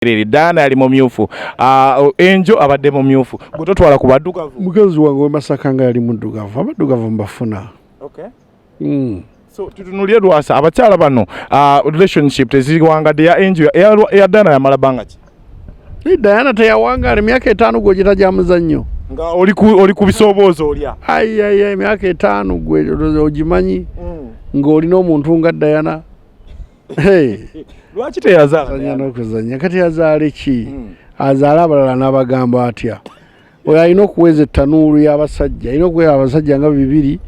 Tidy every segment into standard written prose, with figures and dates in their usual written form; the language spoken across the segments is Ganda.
Diana yali mumyufu. Enjo abadde mumyufu. Gutotwala ku baddugavu. Mukazi wange Masakanga yali muddugavu. Abaddugavu mbafuna. Okay. So tutunulye Lwasa abakyala bano relationship teziriwangadde ya Enjo ya Diana yamala banga ki? Diana teyawanga emyaka 5 gwe gita muzannyo. Nga oli ku bisoboozo olya. Emyaka 5 gwe ogimanyi. Ng'olina omuntu nga Diana. Lwaki teyazaala? N'okuzannya kati yazaala ki? Azaala abalala n'abagamba atya. Oyo alina okuweza ettanuulu y'abasajja, alina okuweza abasajja nga 2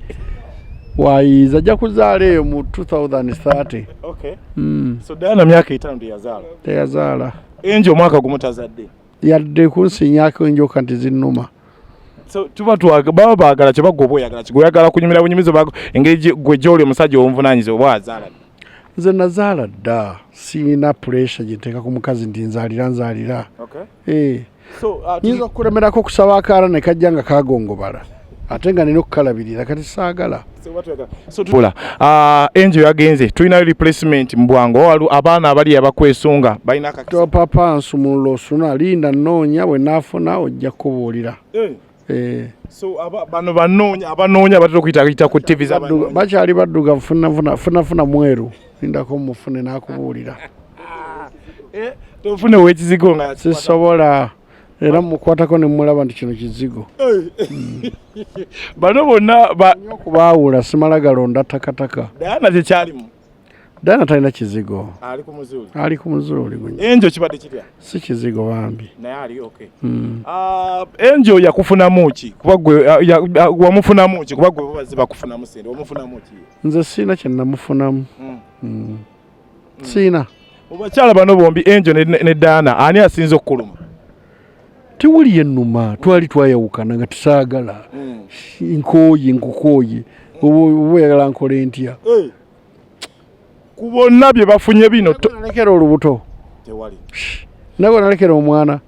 wayiza ajja kuzaala eyo mu 2030. Okay. So Diana myaka 5 teyazaala. Enjo mwaka gumu tazadde. Yadde kunsinyako enjoka nti zinnuma. So tuba baba baagala kye bagwa oyagala kigoyagala kunyumira bunyumizo bago engeri gwe gy'oli omusajja omuvunaanyiza oba azaala. Nze nazaala dda siina pressure gyeteeka ku mukazi nti nzaalira. Okay. So nyinza okulemerako kusaba akaala ne kajja nga kagongobala ate nga nina okukalabirira kati saagala. So Enjo yagenze tulinayo replacement mu bwangu abaana abali abakwesunga balina akakisa. Papa nsumulula osuna linda nnoonya bwe naafuna ojja kubuulira. So bano abanoonya batera okuyita ku TV z'abantu bakyali baddugavu funa mweru lindako mufune n'akubuulira. Tofune w'ekizigo nga sisobola era mukwatako ne mulaba nti kino kizigo. Bano bonna okubaawula simala galonda takataka. Diana tekyalimu. Diana talina kizigo. Ali ku muzuuli. Enjo kibadde kitya? Si kizigo bambi. Naye ali okay. Enjo yakufunamu ki? Kuba gwe wamufunamu ki? Kuba gwe baziba kufunamu sente. Wamufunamu ki? Nze sina kye namufunamu. Sina. Obakyala bano bombi Enjo ne Diana ani asinze okukuluma? Tewuli ennuma twali twayawukana nga tusaagala. Nkukooye. Oba oyagala nkole ntya? Ku bonna bye bafunye bino nalekera olubuto tewali nago nalekera omwana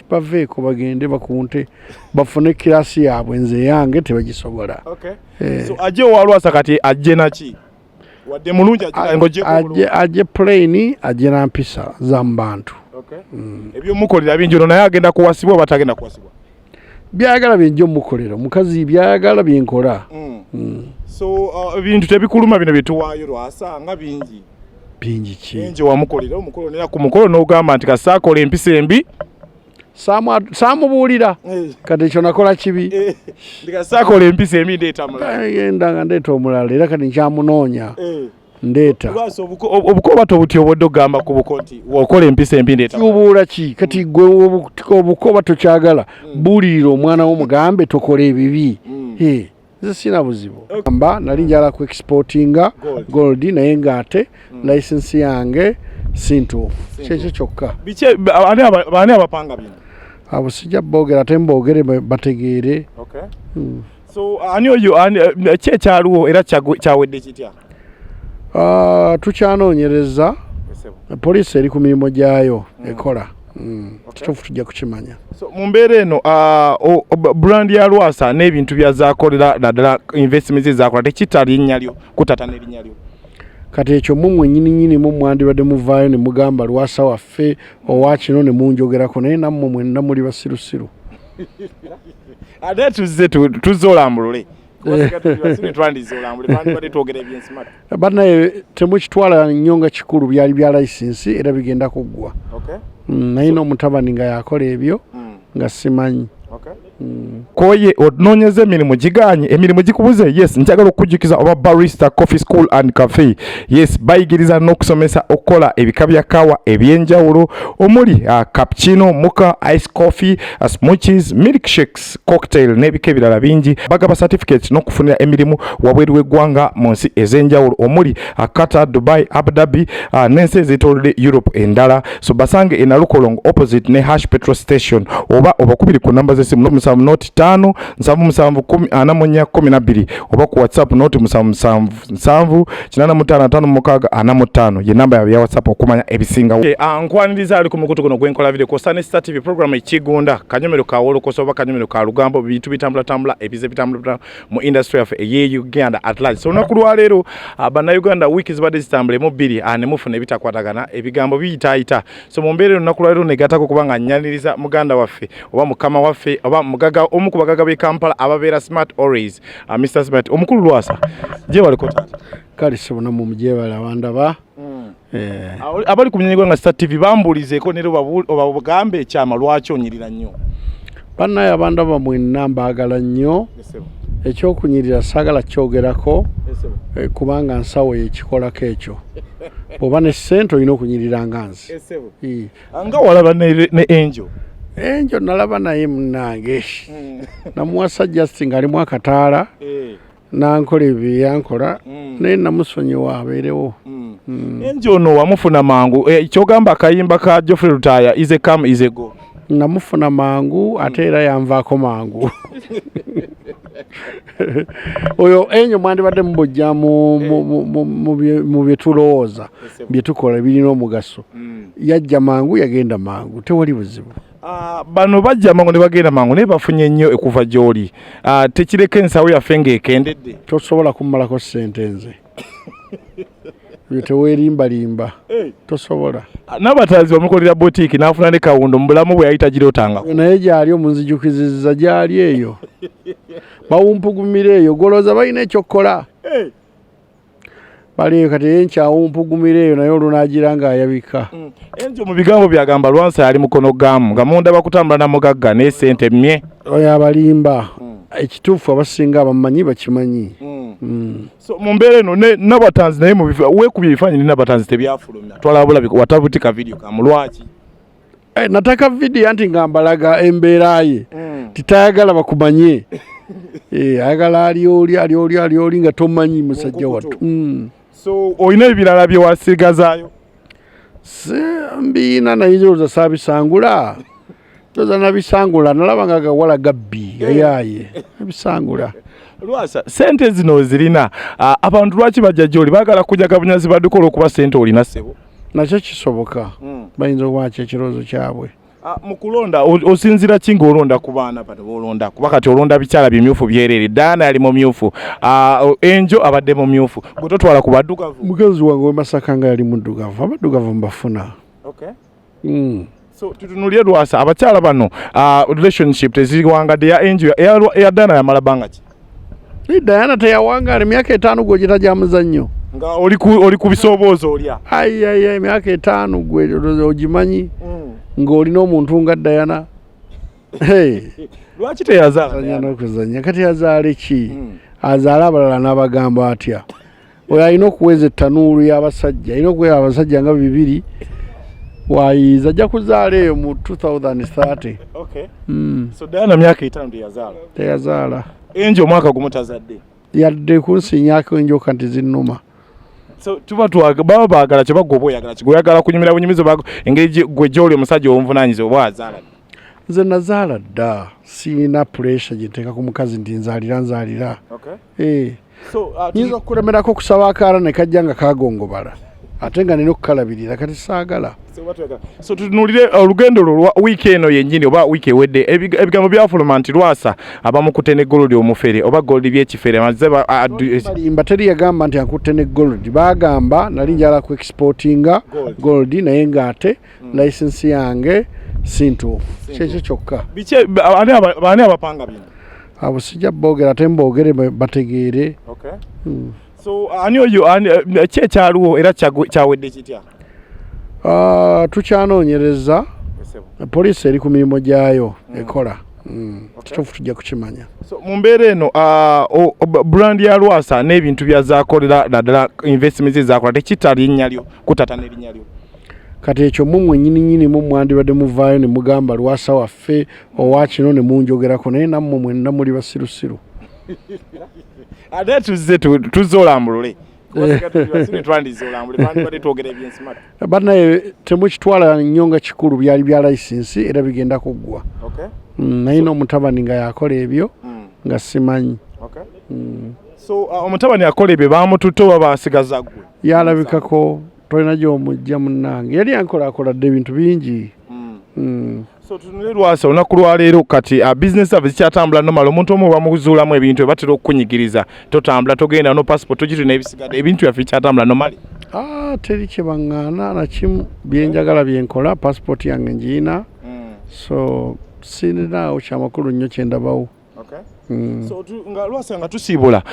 baveeko bagende bakunte bafune kirasi yaabwe nze yange tebagisobola. So ajje wa Lwasa kati ajje naki wadde mulungi ajje plane ajje na mpisa za mbantu. Ebyo mukolera binjiro naye agenda kuwasibwa batagenda kuwasibwa byagala byenjo mukolera mukazi byagala byenkola. So ebintu tebikuluma bino byetuwaayo Lwasa nga bingi ki enje wamukolera omukolonera ku mukolo n'ogamba nti kasaakola empisa embi saamubuulira kati ekyo nakola kibi ndikasaakola empisa embi ndeeta mulala genda nga ndeeta omulala era kati nkyamunoonya ndeeta Lwasa obukoba tobutya obodde ogamba ku buko nti wokola empisa embi ndeeta kibuula ki kati gwe obukoba tokyagala buulirira omwana wo mugambe tokola ebibi. Nze sina buzibu. Nali njala ku exportinga gold naye nga ate license yange sintuufu. Kyekyo kyokka. Baani abapanga bino? Abo sijja boogera ate mboogere bategeere. So ani oyo ki ekyaliwo era kyawedde kitya? Tukyanoonyereza. Poliisi eri ku mirimu gyayo ekola. Kituufu tujja kukimanya. So mu mbeera eno brand ya Lwasa n'ebintu byazakolera naddala investments ezakola tekita linnya lyo kutata n'erinnya lyo. Kati ekyo mumwe nnyini mwandibadde muvaayo ne mugamba Lwasa waffe owa kino ne munjogerako naye nammwe mwenna muli basirusiru. Ate tuzze olambulule. Bannaye temukitwala nnyo nga kikulu byali bya licensi era bigenda kuggwa. Naye n'omutabani nga yakola ebyo nga simanyi. Koye onoonyeza emirimu giganye emirimu gikubuze. Yes, njagala okujjukiza oba barista coffee school and cafe. Yes, bayigiriza n'okusomesa okukola ebika bya kawa ebyenjawulo omuli cappuccino, mocha, ice coffee, smoothies, milkshakes, cocktail n'ebika ebirala bingi. Bagaba certificate n'okufunira emirimu wabweru w'eggwanga mu nsi ez'enjawulo omuli Qatar, Dubai, Abu Dhabi n'ensi ez'etoolodde Europe endala. So basange e Nalukolongo opposite ne Hash petrol station oba obakubiri ku namba z'essimu 777 noti 5 777 10 oba ku WhatsApp noti 777 855 ye namba ya WhatsApp okumanya ebisinga. Nkwaniriza ali ku mukutu guno gwenkola video ko Sunny Star TV program ekigunda kanyomero ka wolo ko soba kanyomero ka lugambo bintu bitambula ebize bitambula mu industry of ye Uganda at large. So nakulwa lero abana Uganda wiki zibade zitambule mu biri ane mufune bitakwatagana ebigambo biyitaayita. So mumbere nakulwa lero negatako kubanga nyaniriza muganda waffe oba mukama waffe oba mugaga omukubagaga be Kampala ababera smart always Mr. Smart omukulu Lwasa je waliko tata kali sebona mu mujebala wandaba abali kumnyegwa nga Star TV bambulizeko nero babugambe ekyama lwaki onyirira nnyo banna yabanda bamwe namba agala nnyo ekyokunyirira sagala kyogerako kubanga nsawo yekikolako ekyo bwoba ne ssente olina okunyirira nganzi nga walaba ne Angel nalaba naye munnange namuwasa Justin ng'alimu akataala nankola ebyo yankola naye namusonyiwa abeerewo Angel ono wamufuna mangu kyogamba akayimba ka Geoffrey Lutaya is a come is a go namufuna mangu ate era yanvaako mangu oyo Angel mwandibadde mubojja mu bye tulowooza bye tukola birina omugaso yajja mangu yagenda mangu tewali buzibu. Bano bajja mangu ne bagenda mangu ne bafunye nnyo ekuva gy'oli tekireka ensawo yaffe ng'ekendedde tosobola kummalako ssente nze teweerimbalimba tosobola. Nabatanzi bamukolera boutique n'afuna ne kawundo mu bulamu bwe yayita girootanga naye gyali omunzijukizizza gyali eyo bawumpugumira eyo golooza balina ekyokukola bali kati enkyawumpugumira eyo naye olunaagira ng'ayabika. Angel mu bigambo byagamba Lwasa yali mukono gamu nga munda bakutambula na mugagga ne ssente mmye oyo abalimba ekituufu abasinga abamanyi bakimanyi. So mu mbeera eno Nabatanzi naye weekubye ebifaananyi ne Nabatanzi tebyafulumya twalabula watabutika video kamu Lwaki nataka video anti nga mbalaga embeera ye titayagala bakumanye ayagala ali nga tomanyi musajja wattu. So oyina ebirala bye wasigazaayo mbiina naye saabisangula toza nabisangula nalaba nga gawala gabbi yayaye nabisangula. Lwasa sente zino zirina abantu lwaki bajja gy'oli baagala kujaga bunyazi badukola okuba sente olina ssebo nakyo kisoboka bayinza okuba ekirowoozo kyabwe. Mu kulonda osinzira ki ng'olonda ku baana bano b'olonda kuba kati olonda bikyala bimyufu byereere Daana yali mumyufu Angel abadde mumyufu gwe totwala ku baddugavu mukazi wange w'Masaka nga yali muddugavu abaddugavu mbafuna. So tutunulye Lwasa abakyala bano relationship teziwangadde ya Angel eya Daana yamala bbanga ki Diana teyawangaala emyaka 5 gwe gitaja muzannyo nga oli ku bisooboozo olya emyaka 5 gwe ogimanyi ng'olina omuntu nga Diana lwaki teyazaala n'okuzannya kati yazaala ki azaala abalala n'abagamba atya oyo alina okuweza ettanuulu y'abasajja alina okuweza abasajja nga 2 wayiza ajja kuzaala eyo mu 2030. So Diana myaka 5 teyazaala Angel omwaka gumu tazadde yadde kunsinyako enjoka nti zinnuma. So tuba baba baagala kye bagwa oba oyagala kigwe oyagala kunyumira bunyumizo bago engeri gwe gy'oli omusajja ow'omuvunaanyizibwa oba azaala nze nazaala dda siina pressure gye nteeka ku mukazi nti nzaalira nyinza okulemerako okusaba akaala ne kajja nga kagongobala ate nga nina okukalabirira kati saagala. So tutunulire olugendo lwo wiiki eno yennyini oba wiiki ewedde ebigambo byafuluma nti Lwasa abamukutte ne Gold omufere oba Gold by'ekifere malimba teri yagamba nti akutte ne Gold bagamba nali njala ku exportinga Gold naye nga ate license yange sintuufu kyekyo kyokka. Baani abapanga bino abo sijja boogera ate mboogere bategeere. So ani oyo ki ekyaliwo era kyawedde kitya tukyanoonyereza poliisi eri ku mirimu gyayo ekola kituufu tujja kukimanya. So mu mbeera eno brand ya Lwasa n'ebintu byazakolera naddala investments ezakola tekita linnya lyo kutata n'erinnya lyo kati ekyo mumwe nnyini mwandibadde muvaayo ne mugamba Lwasa waffe owa kino ne munjogerako naye nammwe mwenna muli basirusiru ate tuzze olambulule bannaye temukitwala nnyo nga kikulu byali bya licensi era bigenda kuggwa. Naino omutabani nga yakola ebyo nga simanyi. So omutabani akola ebyo bamututte oba basigaza gwe? Yalabikako tolina gy'omujja munnange. Yali akoladde ebintu bingi. So tunule Lwasa olunaku lwaleero kati business service kyatambula normal omuntu omu bamuzuulamu ebintu ebatera okukunyigiriza totambula togenda no passport togituna ebisigadde ebintu byaffe kyatambula normal? Teri kye baŋŋaana na kimu byenjagala byenkola passport yange ngiina. So sirinaawo kyamakulu nnyo kyendabawo. So nga Lwasa nga tusiibula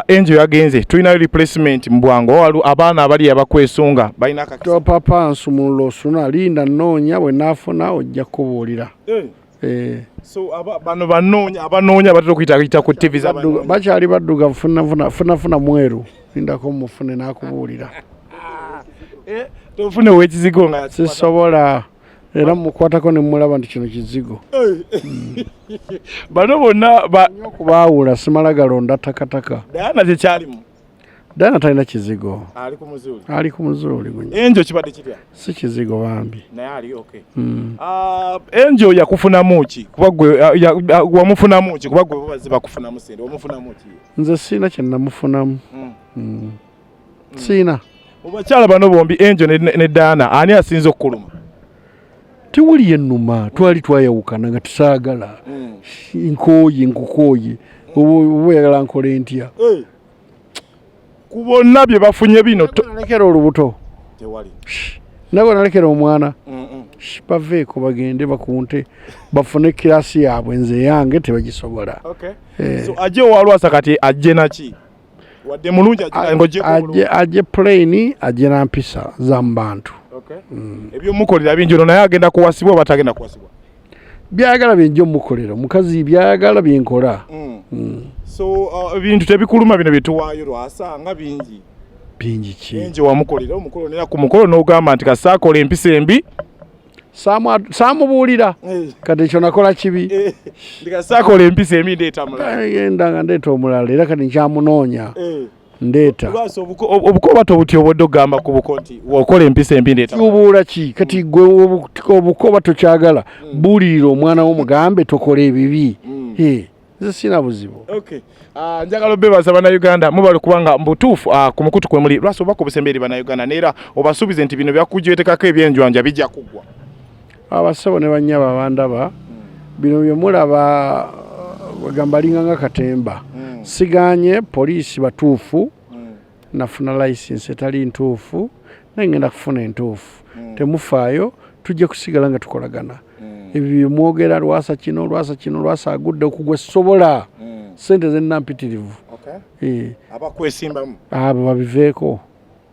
Angel yagenze tulinayo replacement mu bwangu abaana abali abakwesunga balina akakisa papa nsumulula osuna linda nnoonya bwe naafuna ojja kubuulira. So bano abanoonya batera okuyita ku TV bakyali baddugavu funafuna mweru lindako mufune n'akubuulira. Tofune w'ekizigo nga sisobola era mukwatako ne mulaba nti kino kizigo. Bano bonna okubaawula simala galonda takataka. Diana tekyalimu? Diana talina kizigo. Ali ku muzuuli. Angel kibadde kitya? Si kizigo bambi. Naye ali okay. Angel yakufunamu ki? Kuba gwe wamufunamu ki? Kuba gwe bazi bakufunamu sente wamufunamu ki? Nze sina kye namufunamu. Sina. Mu bakyala bano bombi Angel ne Diana ani asinze okkuluma? Tewuli ennuma twali twayawukana nga tusaagala. Nkukooye oba oyagala nkole ntya? Ku bonna bye bafunye bino nalekera olubuto tewali nagwe nalekera omwana baveeko bagende bakunte bafune kirasi yaabwe nze yange tebagisobola. So ajje owa Lwasa kati ajje naki wadde mulungi ajje plain ajje na mpisa za mu bantu. Ebyo mukolera bingi ono naye agenda kuwasibwa oba tagenda kuwasibwa? Byayagala byenjo mukolera mukazi byayagala byenkola. So ebintu tebikuluma bino byetuwaayo Lwasa nga bingi ki enje wamukolera omukolo nera ku mukolo n'ogamba nti kasaakola empisa embi saamubuulira kati ekyo nakola kibi ndikasaakola empisa embi ndeeta mulala genda nga ndeeta omulala era kati nkyamunoonya ndeeta obukoba tobuti obudde ogamba ku buko nti wokola empisa embi ndeeta kibuula ki kati gwe obukoba tokyagala buulirira omwana wo mugambe tokola ebibi. Nze sina buzibu. Njagala obebaza bannayuganda mubali kubanga mbutuufu ku mukutu kwe muli Lwasa obaka obusembe eri bannayuganda neera obasuubize nti bino byakujwetekako ebyenjwanja bijja kuggwa. Abasabo ne bannyaba bandaba bino bye mulaba bagamba linganga katemba. Siganye poliisi batuufu nafuna license etali ntuufu naye ngenda kufuna entuufu. Temufaayo tujja kusigala nga tukolagana. Ebyo mwogera Lwasa kino Lwasa agudde okugwa sobola sente zennampitirivu. Abakwesimbamu abo babiveeko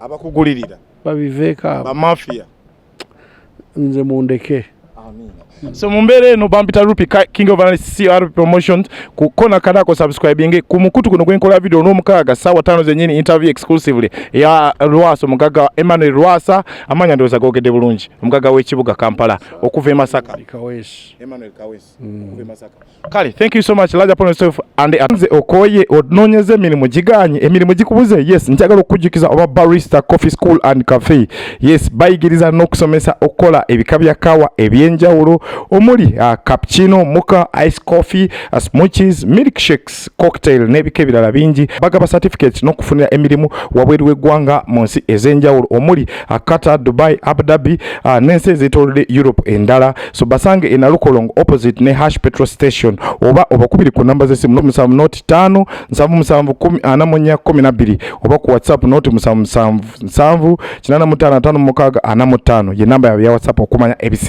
abakugulirira babiveeko abo bamafia nze mundeke. So mumbere no Bampita Rupi King of Analysis CR Promotions kukona kadako subscribing ku mukutu kuno gwenkola video no mukaga sawa 5 zenyini interview exclusively ya Lwasa mugaga Emmanuel Lwasa amanya ndoza gogede bulungi mugaga w'ekibuga Kampala okuva Masaka Emmanuel Kawesi okuva Masaka. Kale thank you so much large upon yourself and anze okoye odnonyeze emirimu giganye emirimu gikubuze. Yes njagala okujukiza oba barista coffee school and cafe. Yes bayigiriza n'okusomesa okola ebikabya kawa ebyenjawulo omuli cappuccino, mocha, ice coffee, smoochies, milkshakes, cocktail n'ebika ebirala bingi. Bagaba certificate n'okufunira emirimu wabweru w'eggwanga mu nsi ez'enjawulo omuli Qatar, Dubai, Abu Dhabi n'ensi ez'etoolodde Europe endala. So basange e Nalukolongo opposite ne Hash petrol station oba obakubiri ku namba z'essimu 07 5 oba ku WhatsApp 07 85 ye namba ya WhatsApp okumanya ebisinga